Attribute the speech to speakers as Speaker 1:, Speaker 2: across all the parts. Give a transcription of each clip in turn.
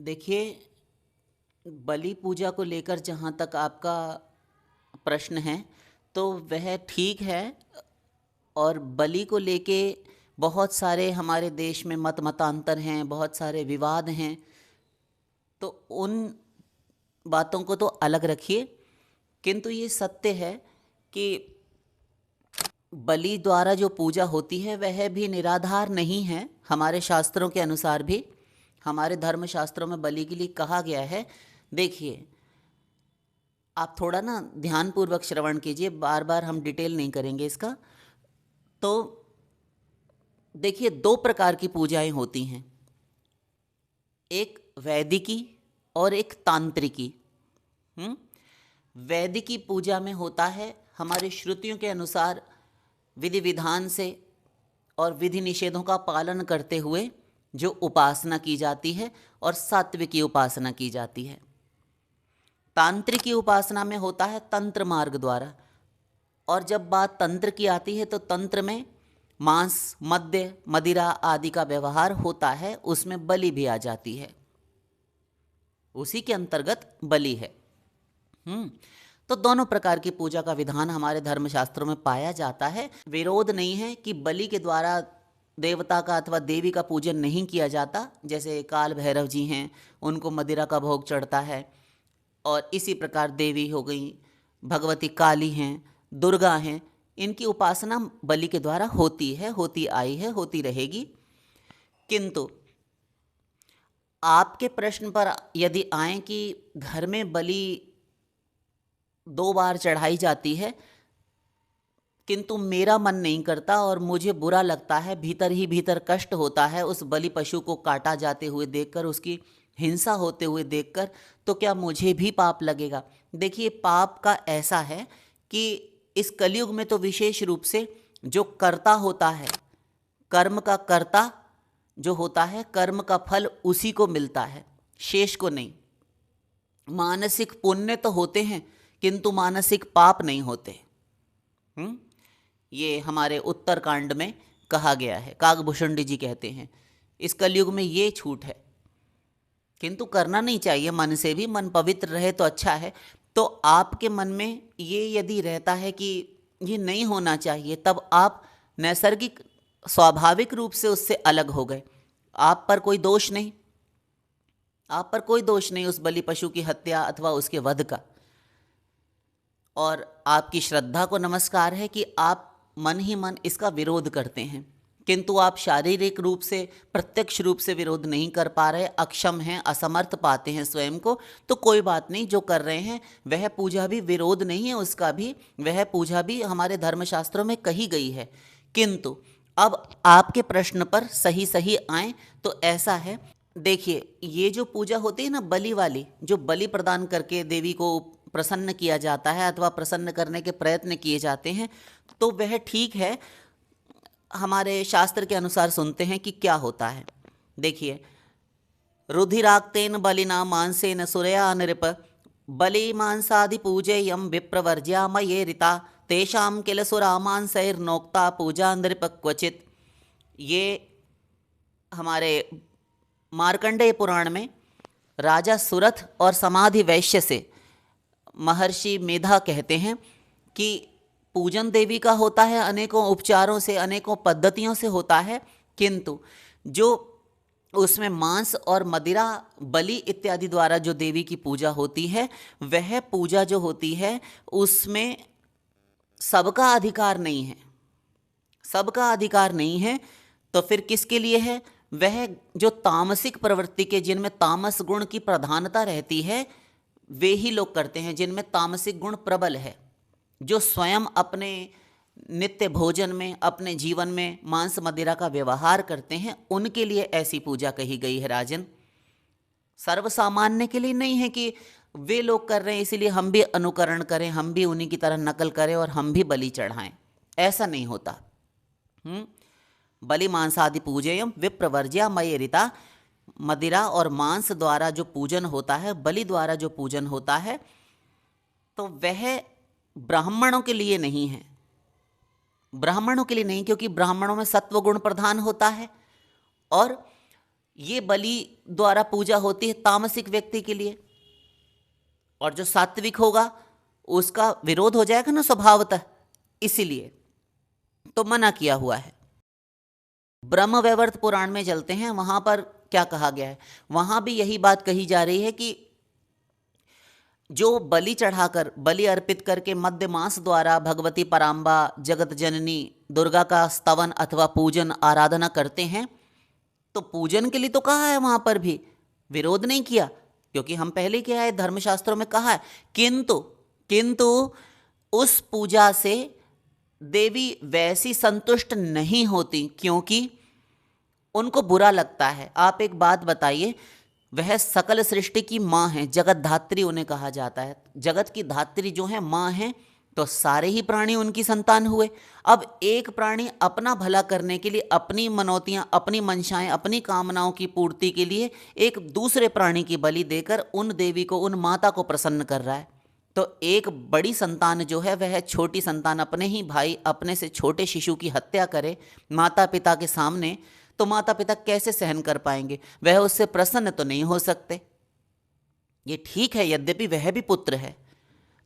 Speaker 1: देखिए, बलि पूजा को लेकर जहाँ तक आपका प्रश्न है, तो वह ठीक है। और बलि को लेके बहुत सारे हमारे देश में मत मतांतर हैं, बहुत सारे विवाद हैं। तो उन बातों को तो अलग रखिए, किंतु ये सत्य है कि बलि द्वारा जो पूजा होती है वह भी निराधार नहीं है। हमारे शास्त्रों के अनुसार भी, हमारे धर्म शास्त्रों में बलि के लिए कहा गया है। देखिए, आप थोड़ा ना ध्यानपूर्वक श्रवण कीजिए, बार बार हम डिटेल नहीं करेंगे इसका। तो देखिए, दो प्रकार की पूजाएं होती हैं, एक वैदिकी और एक तांत्रिकी। हम्म वैदिकी पूजा में होता है हमारी श्रुतियों के अनुसार विधि विधान से और विधि निषेधों का पालन करते हुए जो उपासना की जाती है और सात्विकी उपासना की जाती है। तांत्रिकी उपासना में होता है तंत्र मार्ग द्वारा। और जब बात तंत्र की आती है तो तंत्र में मांस, मद्य, मदिरा आदि का व्यवहार होता है, उसमें बलि भी आ जाती है, उसी के अंतर्गत बलि है। तो दोनों प्रकार की पूजा का विधान हमारे धर्मशास्त्रों में पाया जाता है। विरोध नहीं है कि बलि के द्वारा देवता का अथवा देवी का पूजन नहीं किया जाता। जैसे काल भैरव जी हैं, उनको मदिरा का भोग चढ़ता है। और इसी प्रकार देवी हो गई, भगवती काली हैं, दुर्गा हैं, इनकी उपासना बलि के द्वारा होती है, होती आई है, होती रहेगी। किंतु आपके प्रश्न पर यदि आए कि घर में बलि 2 बार चढ़ाई जाती है, किंतु मेरा मन नहीं करता और मुझे बुरा लगता है, भीतर ही भीतर कष्ट होता है उस बलि पशु को काटा जाते हुए देखकर, उसकी हिंसा होते हुए देखकर, तो क्या मुझे भी पाप लगेगा? देखिए, पाप का ऐसा है कि इस कलयुग में तो विशेष रूप से जो कर्ता होता है, कर्म का कर्ता जो होता है, कर्म का फल उसी को मिलता है, शेष को नहीं। मानसिक पुण्य तो होते हैं किंतु मानसिक पाप नहीं होते। ये हमारे उत्तरकांड में कहा गया है, कागभूषणी जी कहते हैं। इस कलयुग में ये छूट है, किंतु करना नहीं चाहिए मन से भी, मन पवित्र रहे तो अच्छा है। तो आपके मन में ये यदि रहता है कि ये नहीं होना चाहिए, तब आप नैसर्गिक स्वाभाविक रूप से उससे अलग हो गए। आप पर कोई दोष नहीं, आप पर कोई दोष नहीं उस बलि पशु की हत्या अथवा उसके वध का। और आपकी श्रद्धा को नमस्कार है कि आप मन ही मन इसका विरोध करते हैं, किंतु आप शारीरिक रूप से, प्रत्यक्ष रूप से विरोध नहीं कर पा रहे, अक्षम हैं, असमर्थ पाते हैं स्वयं को। तो कोई बात नहीं, जो कर रहे हैं वह पूजा भी विरोध नहीं है उसका भी, वह पूजा भी हमारे धर्मशास्त्रों में कही गई है। किंतु अब आपके प्रश्न पर सही सही आए तो ऐसा है, देखिए, ये जो पूजा होती है ना बलि वाली, जो बलि प्रदान करके देवी को प्रसन्न किया जाता है अथवा प्रसन्न करने के प्रयत्न किए जाते हैं, तो वह ठीक है। हमारे शास्त्र के अनुसार सुनते हैं कि क्या होता है। देखिए, रुधिराक्तेन बलिना मांसेन सूर्या नृप बलि मांसादि पूजेयम विप्रवर्ज्या मये ऋता तेषां किल सुरा मांसैर्नोक्ता पूजा नृप क्वचित। ये हमारे मार्कंडेय पुराण में राजा सुरथ और समाधि वैश्य से महर्षि मेधा कहते हैं कि पूजन देवी का होता है अनेकों उपचारों से, अनेकों पद्धतियों से होता है, किंतु जो उसमें मांस और मदिरा, बलि इत्यादि द्वारा जो देवी की पूजा होती है, वह पूजा जो होती है उसमें सबका अधिकार नहीं है, सबका अधिकार नहीं है। तो फिर किसके लिए है? वह जो तामसिक प्रवृत्ति के, जिनमें तामस गुण की प्रधानता रहती है, वे ही लोग करते हैं, जिनमें तामसिक गुण प्रबल है, जो स्वयं अपने नित्य भोजन में, अपने जीवन में मांस मदिरा का व्यवहार करते हैं, उनके लिए ऐसी पूजा कही गई है राजन। सर्वसामान्य के लिए नहीं है कि वे लोग कर रहे हैं इसलिए हम भी अनुकरण करें, हम भी उन्हीं की तरह नकल करें और हम भी बलि चढ़ाएं, ऐसा नहीं होता। बलि मांसादि पूजेयम विप्रवर्ज्या मये ऋता। मदिरा और मांस द्वारा जो पूजन होता है, बलि द्वारा जो पूजन होता है, तो वह ब्राह्मणों के लिए नहीं है, ब्राह्मणों के लिए नहीं, क्योंकि ब्राह्मणों में सत्व गुण प्रधान होता है और ये बलि द्वारा पूजा होती है तामसिक व्यक्ति के लिए, और जो सात्विक होगा उसका विरोध हो जाएगा ना स्वभावतः, इसीलिए तो मना किया हुआ है। ब्रह्मवैवर्त पुराण में चलते हैं, वहां पर क्या कहा गया है, वहां भी यही बात कही जा रही है कि जो बलि चढ़ाकर, बलि अर्पित करके मध्य मास द्वारा भगवती पराम्बा जगत जननी दुर्गा का स्तवन अथवा पूजन आराधना करते हैं, तो पूजन के लिए तो कहा है, वहां पर भी विरोध नहीं किया, क्योंकि हम पहले क्या है धर्मशास्त्रों में कहा है। किंतु उस पूजा से देवी वैसी संतुष्ट नहीं होती, क्योंकि उनको बुरा लगता है। आप एक बात बताइए, वह सकल सृष्टि की माँ है, जगत धात्री उन्हें कहा जाता है, जगत की धात्री जो है माँ है, तो सारे ही प्राणी उनकी संतान हुए। अब एक प्राणी अपना भला करने के लिए, अपनी मनौतियां, अपनी मंशाएं, अपनी कामनाओं की पूर्ति के लिए एक दूसरे प्राणी की बलि देकर उन देवी को, उन माता को प्रसन्न कर रहा है। तो एक बड़ी संतान जो है, वह छोटी संतान, अपने ही भाई, अपने से छोटे शिशु की हत्या करे माता पिता के सामने, तो माता पिता कैसे सहन कर पाएंगे? वह उससे प्रसन्न तो नहीं हो सकते। ये ठीक है, यद्यपि वह भी पुत्र है।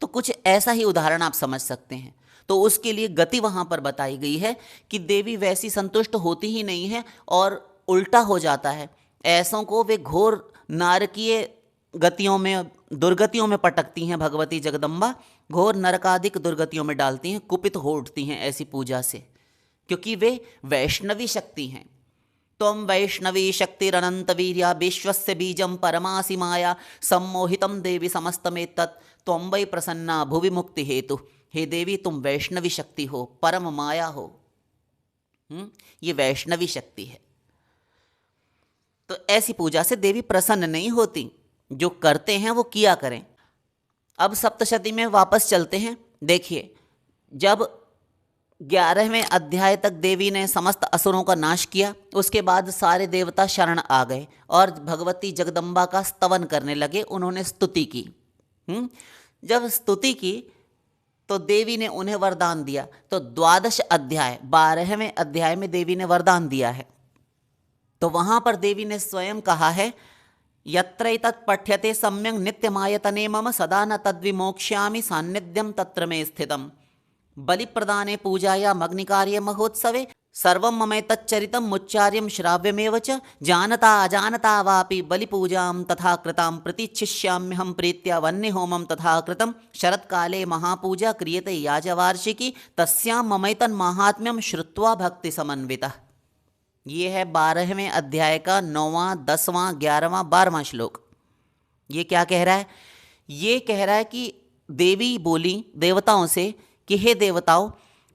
Speaker 1: तो कुछ ऐसा ही उदाहरण आप समझ सकते हैं। तो उसके लिए गति वहां पर बताई गई है कि देवी वैसी संतुष्ट होती ही नहीं है, और उल्टा हो जाता है। ऐसों को वे घोर नारकीय गतियों में, दुर्गतियों में पटकती हैं भगवती जगदम्बा, घोर नरकादिक दुर्गतियों में डालती हैं, कुपित हो उठती हैं ऐसी पूजा से, क्योंकि वे वैष्णवी शक्ति हैं। त्वं वैष्णवी शक्तिरनंत वीर्या विश्वस्य बीजं परमासि माया सम्मोहितं देवी समस्तमेतत् त्वं वै प्रसन्ना भुवि मुक्ति हेतु। हे देवी, तुम वैष्णवी शक्ति हो, परम माया हो। ये वैष्णवी शक्ति है। तो ऐसी पूजा से देवी प्रसन्न नहीं होती। जो करते हैं वो किया करें। अब सप्तशती में वापस चलते हैं। देखिए, जब 11वें अध्याय तक देवी ने समस्त असुरों का नाश किया, उसके बाद सारे देवता शरण आ गए और भगवती जगदम्बा का स्तवन करने लगे। उन्होंने स्तुति की। जब स्तुति की तो देवी ने उन्हें वरदान दिया। तो 12 अध्याय, 12वें अध्याय में देवी ने वरदान दिया है। तो वहां पर देवी ने स्वयं कहा है, यत्रैतत् पठ्यते सम्यक् नित्यमायतने मम सदा न तद्विमोक्ष्यामि सान्निध्यं तत्र मे स्थितम्। बलि प्रदाने पूजायाम् अग्निकार्ये महोत्सवे सर्वं ममैतच्चरितं मुच्चार्यं श्राव्यमेव च जानता अजानता वापि बलिपूजां तथा कृतां प्रतीच्छिष्याम्यहं प्रीत्या वह्निहोमं तथा कृतं। शरत्काले महापूजा क्रियते याजवार्षिकी तस्यां ममैतन् माहात्म्यं श्रुत्वा भक्ति समन्वितः। ये है 12वें अध्याय का 9वां, 10वां, 11वां, 12वां श्लोक। ये क्या कह रहा है? ये कह रहा है कि देवी बोली देवताओं से कि हे देवताओं,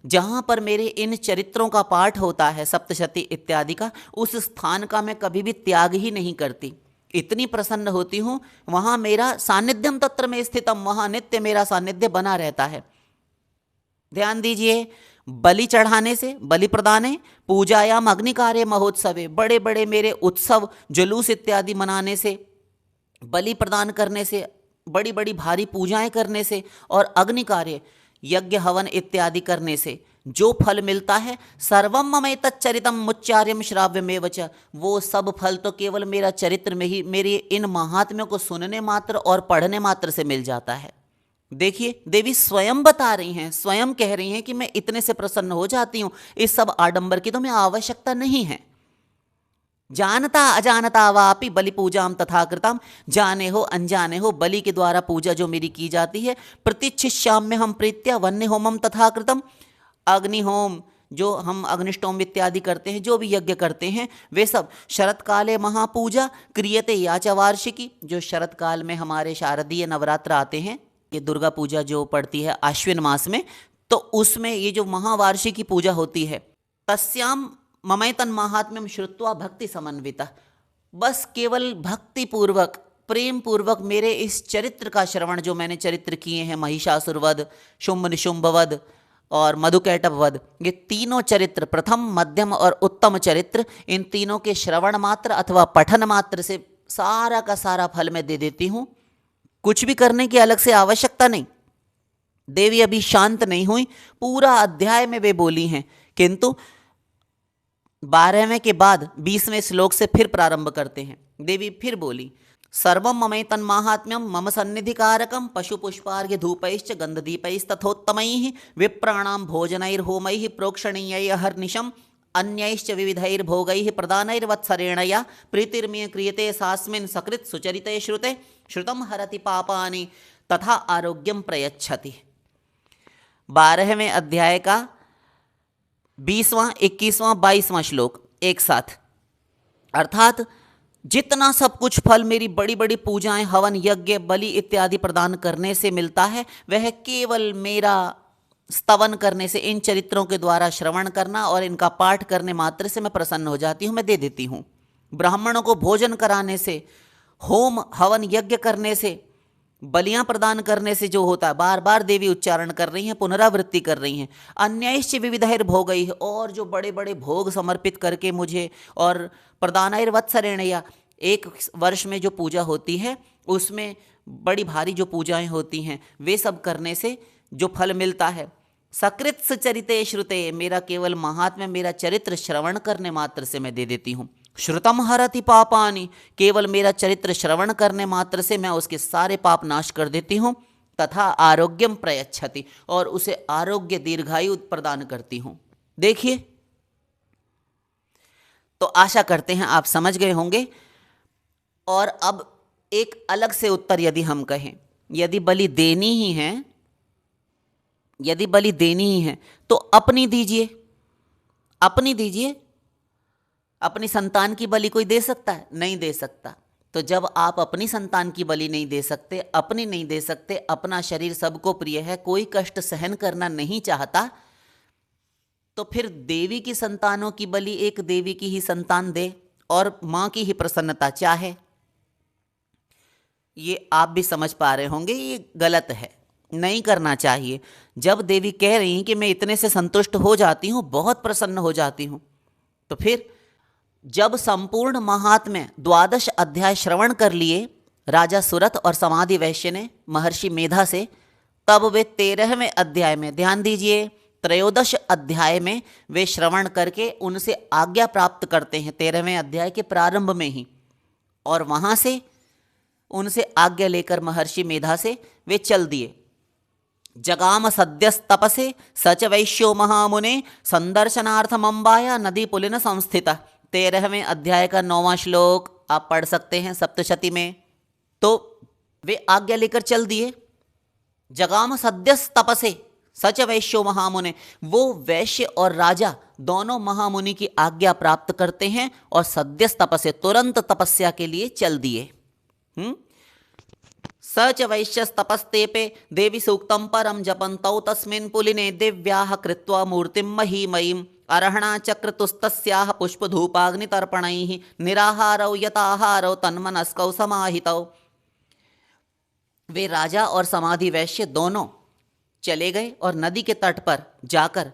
Speaker 1: जहाँ पर मेरे इन चरित्रों का पाठ होता है, सप्तशती इत्यादि का, उस स्थान का मैं कभी भी त्याग ही नहीं करती। इतनी प्रसन्न होती हूँ, वहाँ मेरा सान्निध्यम तत्र में स्थितम, वहाँ नित्य मेरा सान्निध्य बना रहता है। ध्यान दीजिए, बलि चढ़ाने से, बलि प्रदाने पूजायाम अग्निकार्य महोत्सवे, बड़े बड़े मेरे उत्सव जुलूस इत्यादि मनाने से, बलि प्रदान करने से, बड़ी बड़ी भारी पूजाएं करने से और अग्नि कार्य यज्ञ हवन इत्यादि करने से जो फल मिलता है, सर्वम ममैतच्चरितम मुच्चार्यम श्राव्यमेव च, वो सब फल तो केवल मेरा चरित्र में ही, मेरे इन महात्म्यों को सुनने मात्र और पढ़ने मात्र से मिल जाता है। देखिए, देवी स्वयं बता रही हैं, स्वयं कह रही हैं कि मैं इतने से प्रसन्न हो जाती हूँ, इस सब आडंबर की तो मैं आवश्यकता नहीं है। जानता अजानता वापि बलि पूजाम तथा कृताम, जाने हो अनजाने हो बलि के द्वारा पूजा जो मेरी की जाती है, प्रतीच्छिष्याम्य हम प्रीत्या वन्य होमम तथा कृतम, अग्निहोम जो हम अग्निष्टोम इत्यादि करते हैं, जो भी यज्ञ करते हैं, वे सब शरत काले महापूजा क्रियते याचा वार्षिकी, जो शरत काल में हमारे शारदीय नवरात्र आते हैं, ये दुर्गा पूजा जो पड़ती है आश्विन मास में, तो उसमें ये जो महावार्षिकी पूजा होती है, तस्याम ममैतन महात्म्यम श्रुत्वा भक्ति समन्विता, बस केवल भक्ति पूर्वक, प्रेम पूर्वक मेरे इस चरित्र का श्रवण, जो मैंने चरित्र किए हैं, महिषासुर वध, शुंभ निशुंभ वध और मधुकैटभ वध, ये तीनों चरित्र, प्रथम मध्यम और उत्तम चरित्र, इन तीनों के श्रवण मात्र अथवा पठन मात्र से सारा का सारा फल मैं दे देती हूँ। कुछ भी करने की अलग से आवश्यकता नहीं। देवी अभी शांत नहीं हुई, पूरा अध्याय में वे बोली हैं, किंतु 12वें के बाद 20वें श्लोक से फिर प्रारंभ करते हैं। देवी फिर बोली, सर्वं ममैतन् माहात्म्यं मम सन्निधिकारकं पशुपुष्पार्घ्य धूपैश्च गन्धदीपैस्तथोत्तमैः विप्राणां भोजनैर्होमैः प्रोक्षणीयैर्हर्निशम् अन्यैश्च विविधैर्भोगैः प्रदानैर्वत्सरेण या प्रीतिर्मे क्रियते सास्मिन् सकृत् सुचरिते श्रुते श्रुतं हरति पापानि तथा आरोग्यम प्रयच्छति। 12वें अध्याय का 20वां, 21वां, 22वां श्लोक एक साथ। अर्थात जितना सब कुछ फल मेरी बड़ी बड़ी पूजाएं, हवन, यज्ञ, बलि इत्यादि प्रदान करने से मिलता है, वह केवल मेरा स्तवन करने से, इन चरित्रों के द्वारा श्रवण करना और इनका पाठ करने मात्र से मैं प्रसन्न हो जाती हूँ, मैं दे देती हूँ। ब्राह्मणों को भोजन कराने से, होम हवन यज्ञ करने से, बलियां प्रदान करने से जो होता है, बार बार देवी उच्चारण कर रही हैं, पुनरावृत्ति कर रही हैं। अन्यैश्च विविधैर्भोगैः, है और जो बड़े बड़े भोग समर्पित करके मुझे, और प्रदानैर्वत्सरेण, या एक वर्ष में जो पूजा होती है उसमें बड़ी भारी जो पूजाएं होती हैं, वे सब करने से जो फल मिलता है। सकृत सुचरिते श्रुते, मेरा केवल महात्म्य, मेरा चरित्र श्रवण करने मात्र से मैं दे देती हूँ। श्रुतम हरति पापानि, केवल मेरा चरित्र श्रवण करने मात्र से मैं उसके सारे पाप नाश कर देती हूँ। तथा आरोग्यम प्रयच्छति, और उसे आरोग्य दीर्घायु प्रदान करती हूँ। देखिए, तो आशा करते हैं आप समझ गए होंगे। और अब एक अलग से उत्तर यदि हम कहें, यदि बलि देनी ही है, यदि बलि देनी ही है तो अपनी दीजिए, अपनी दीजिए। अपनी संतान की बलि कोई दे सकता है? नहीं दे सकता। तो जब आप अपनी संतान की बलि नहीं दे सकते, अपनी नहीं दे सकते, अपना शरीर सबको प्रिय है, कोई कष्ट सहन करना नहीं चाहता, तो फिर देवी की संतानों की बलि एक देवी की ही संतान दे और मां की ही प्रसन्नता चाहे। ये आप भी समझ पा रहे होंगे, ये गलत है, नहीं करना चाहिए। जब देवी कह रही हैं कि मैं इतने से संतुष्ट हो जाती हूं, बहुत प्रसन्न हो जाती हूं, तो फिर जब संपूर्ण महात्म्य 12 अध्याय श्रवण कर लिए राजा सुरथ और समाधि वैश्य ने महर्षि मेधा से, तब वे 13वें अध्याय में, ध्यान दीजिए, 13 अध्याय में वे श्रवण करके उनसे आज्ञा प्राप्त करते हैं 13वें अध्याय के प्रारंभ में ही। और वहां से उनसे आज्ञा लेकर महर्षि मेधा से वे चल दिए। जगाम सद्यस्तपसे सच वैश्यो महामुने संदर्शनार्थम अंबाया नदी पुलिन संस्थिता। 13वें अध्याय का 9वां श्लोक आप पढ़ सकते हैं सप्तशती में। तो वे आज्ञा लेकर चल दिए। जगाम सद्यस्तपसे सच वैश्यो महामुने, वो वैश्य और राजा दोनों महामुनि की आज्ञा प्राप्त करते हैं और सद्यस्तपसे, तुरंत तपस्या के लिए चल दिए। सच वैश्यस्तपस्तेपे देवी सूक्तम परम जपन्तौ तस्मिन् पुलिने दिव्याः कृत्वा मूर्तिं महीमयीम् अरहणा चक्रतुस्तस्याः पुष्पधूपाग्नितर्पणैः निराहारौ यताहारौ तन्मनस्कौ समाहितौ। वे राजा और समाधि वैश्य दोनों चले गए और नदी के तट पर जाकर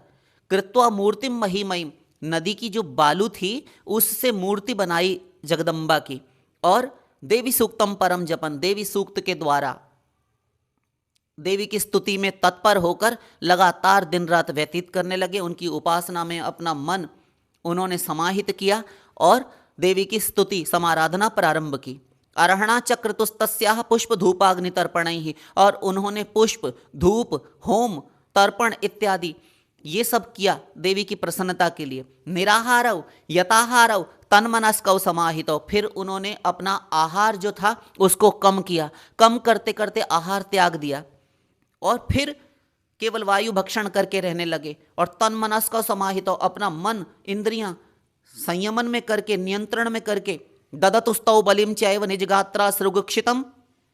Speaker 1: कृत्वा मूर्तिम महीमयीम, नदी की जो बालू थी उससे मूर्ति बनाई जगदम्बा की, और देवी सूक्तम परम जपन, देवी सूक्त के द्वारा देवी की स्तुति में तत्पर होकर लगातार दिन रात व्यतीत करने लगे। उनकी उपासना में अपना मन उन्होंने समाहित किया और देवी की स्तुति समाराधना प्रारंभ की। अरहणा चक्रतुस्तस्याः पुष्प धूपाग्नि तर्पणैः, और उन्होंने पुष्प, धूप, होम, तर्पण इत्यादि ये सब किया देवी की प्रसन्नता के लिए। निराहारौ यताहारौ तन्मनस्कौ समाहितौ, फिर उन्होंने अपना आहार जो था उसको कम किया, कम करते करते आहार त्याग दिया और फिर केवल वायु भक्षण करके रहने लगे। और तन्मनस्कौ समाहितौ, अपना मन इंद्रियां संयमन में करके, नियंत्रण में करके, ददतुस्तौ बलिम चैव निजगात्रा सृगक्षितम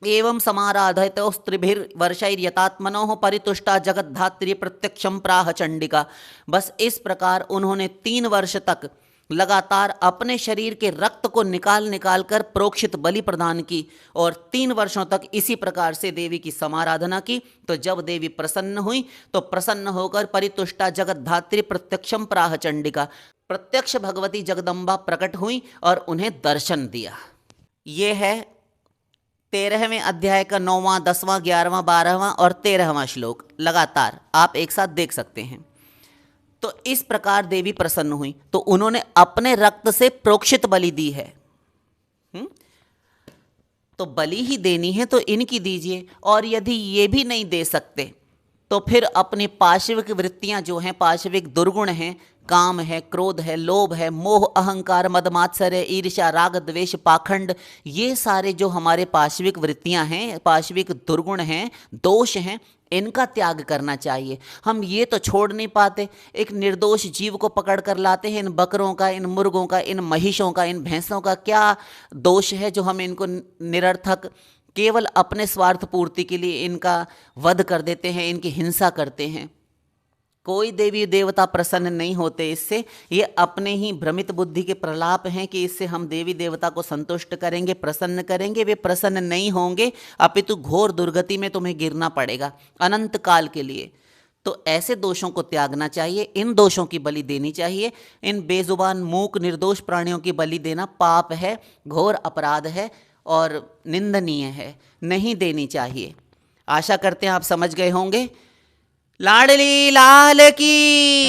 Speaker 1: एवं समाराधयतो स्त्रिभिर्वर्षैर्यतात्मनोः परितुष्टा जगद्धात्री प्रत्यक्षम प्राह चंडिका। बस इस प्रकार उन्होंने 3 वर्ष तक लगातार अपने शरीर के रक्त को निकाल निकाल कर प्रोक्षित बलि प्रदान की और 3 वर्षों तक इसी प्रकार से देवी की समाराधना की। तो जब देवी प्रसन्न हुई तो प्रसन्न होकर परितुष्टा जगद्धात्री प्रत्यक्षम प्राह चंडिका, प्रत्यक्ष भगवती जगदम्बा प्रकट हुई और उन्हें दर्शन दिया। ये है 13वें अध्याय का 9वां, 10वां, 11वां, 12वां और 13वां श्लोक। लगातार आप एक साथ देख सकते हैं। तो इस प्रकार देवी प्रसन्न हुई, तो उन्होंने अपने रक्त से प्रोक्षित बलि दी है। तो बलि ही देनी है तो इनकी दीजिए, और यदि ये भी नहीं दे सकते तो फिर अपनी पाशविक वृत्तियां जो हैं, पाशविक दुर्गुण हैं, काम है, क्रोध है, लोभ है, मोह, अहंकार, मद मात्सर्य, ईर्ष्या, राग, द्वेष, पाखंड, ये सारे जो हमारे पाशविक वृत्तियां हैं, पाशविक दुर्गुण हैं, दोष हैं, इनका त्याग करना चाहिए। हम ये तो छोड़ नहीं पाते, एक निर्दोष जीव को पकड़ कर लाते हैं। इन बकरों का, इन मुर्गों का, इन महिषों का, इन भैंसों का क्या दोष है जो हम इनको निरर्थक केवल अपने स्वार्थ पूर्ति के लिए इनका वध कर देते हैं, इनकी हिंसा करते हैं। कोई देवी देवता प्रसन्न नहीं होते इससे, ये अपने ही भ्रमित बुद्धि के प्रलाप हैं कि इससे हम देवी देवता को संतुष्ट करेंगे, प्रसन्न करेंगे। वे प्रसन्न नहीं होंगे, अपितु घोर दुर्गति में तुम्हें गिरना पड़ेगा अनंत काल के लिए। तो ऐसे दोषों को त्यागना चाहिए, इन दोषों की बलि देनी चाहिए। इन बेजुबान मूक निर्दोष प्राणियों की बलि देना पाप है, घोर अपराध है और निंदनीय है, नहीं देनी चाहिए। आशा करते हैं आप समझ गए होंगे। लाडली लाल की